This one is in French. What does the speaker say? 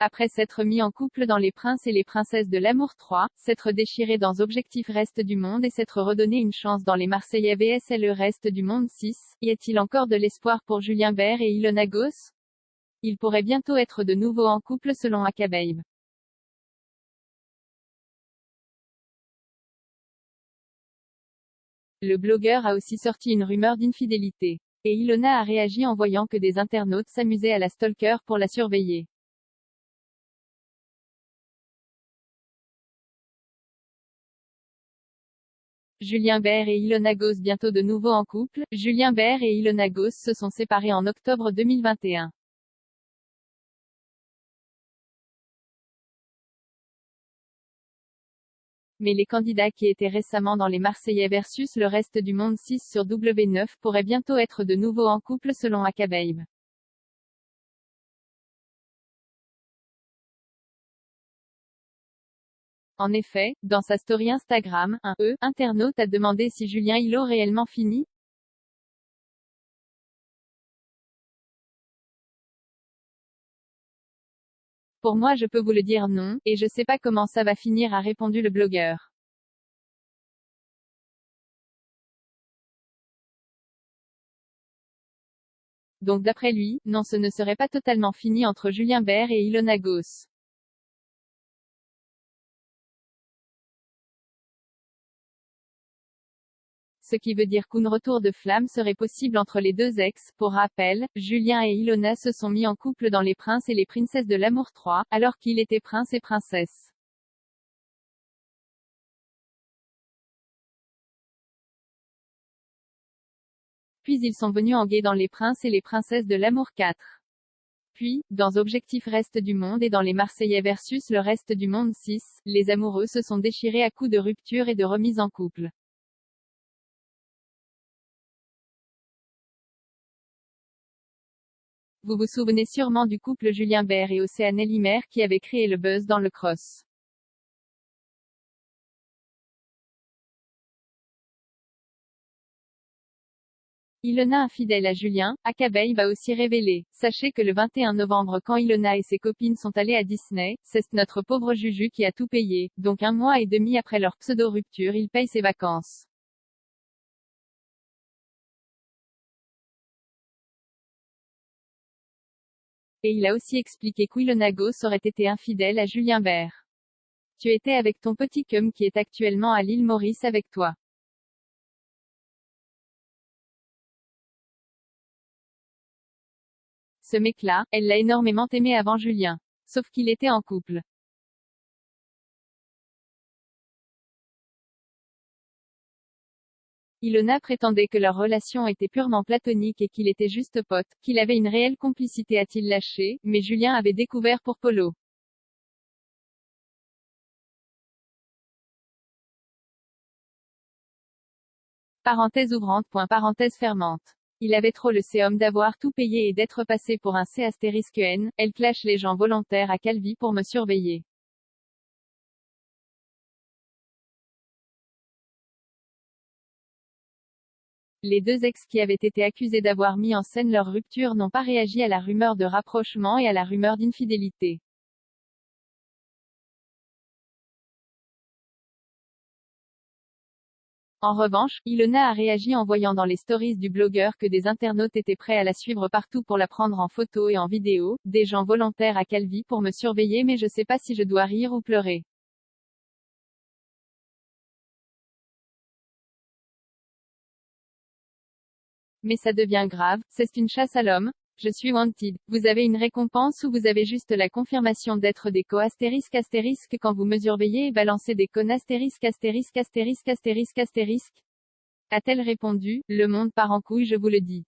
Après s'être mis en couple dans Les Princes et les Princesses de l'amour 3, s'être déchiré dans Objectif Reste du Monde et s'être redonné une chance dans Les Marseillais vs Le Reste du Monde 6, y a-t-il encore de l'espoir pour Julien Bert et Ilona Goss? Ils pourraient bientôt être de nouveau en couple selon Akababe. Le blogueur a aussi sorti une rumeur d'infidélité. Et Ilona a réagi en voyant que des internautes s'amusaient à la stalker pour la surveiller. Julien Bert et Ilona Goss bientôt de nouveau en couple. Julien Bert et Ilona Goss se sont séparés en octobre 2021. Mais les candidats qui étaient récemment dans Les Marseillais versus Le Reste du Monde 6 sur W9 pourraient bientôt être de nouveau en couple selon Akababe. En effet, dans sa story Instagram, un internaute a demandé si Julien Ilo réellement fini. Pour moi je peux vous le dire non, et je sais pas comment ça va finir, a répondu le blogueur. Donc d'après lui, non, ce ne serait pas totalement fini entre Julien Bert et Ilona Goss. Ce qui veut dire qu'un retour de flamme serait possible entre les deux ex. Pour rappel, Julien et Ilona se sont mis en couple dans Les Princes et les Princesses de l'amour 3, alors qu'ils étaient prince et princesse. Puis ils sont venus en gay dans Les Princes et les Princesses de l'amour 4. Puis, dans Objectif Reste du Monde et dans Les Marseillais versus Le Reste du Monde 6, les amoureux se sont déchirés à coups de rupture et de remise en couple. Vous vous souvenez sûrement du couple Julien Bert et Océane Elimer qui avait créé le buzz dans le cross. Ilona infidèle à Julien, Akababe a aussi révélé. Sachez que le 21 novembre quand Ilona et ses copines sont allées à Disney, c'est notre pauvre Juju qui a tout payé, donc 1 mois et demi après leur pseudo-rupture il paye ses vacances. Et il a aussi expliqué qu'Ilona Goss aurait été infidèle à Julien Bert. Tu étais avec ton petit cum qui est actuellement à l'île Maurice avec toi. Ce mec-là, elle l'a énormément aimé avant Julien. Sauf qu'il était en couple. Ilona prétendait que leur relation était purement platonique et qu'il était juste pote, qu'il avait une réelle complicité, a-t-il lâché, mais Julien avait découvert pour Polo. Parenthèse ouvrante. Parenthèse fermante. Il avait trop le séum d'avoir tout payé et d'être passé pour un C***N, elle clash les gens volontaires à Calvi pour me surveiller. Les deux ex qui avaient été accusés d'avoir mis en scène leur rupture n'ont pas réagi à la rumeur de rapprochement et à la rumeur d'infidélité. En revanche, Ilona a réagi en voyant dans les stories du blogueur que des internautes étaient prêts à la suivre partout pour la prendre en photo et en vidéo, des gens volontaires à Calvi pour me surveiller, mais je sais pas si je dois rire ou pleurer. Mais ça devient grave, c'est une chasse à l'homme. Je suis wanted. Vous avez une récompense ou vous avez juste la confirmation d'être des co astérisque quand vous me surveillez et balancez des connes astérisque. A-t-elle répondu, le monde part en couille, je vous le dis.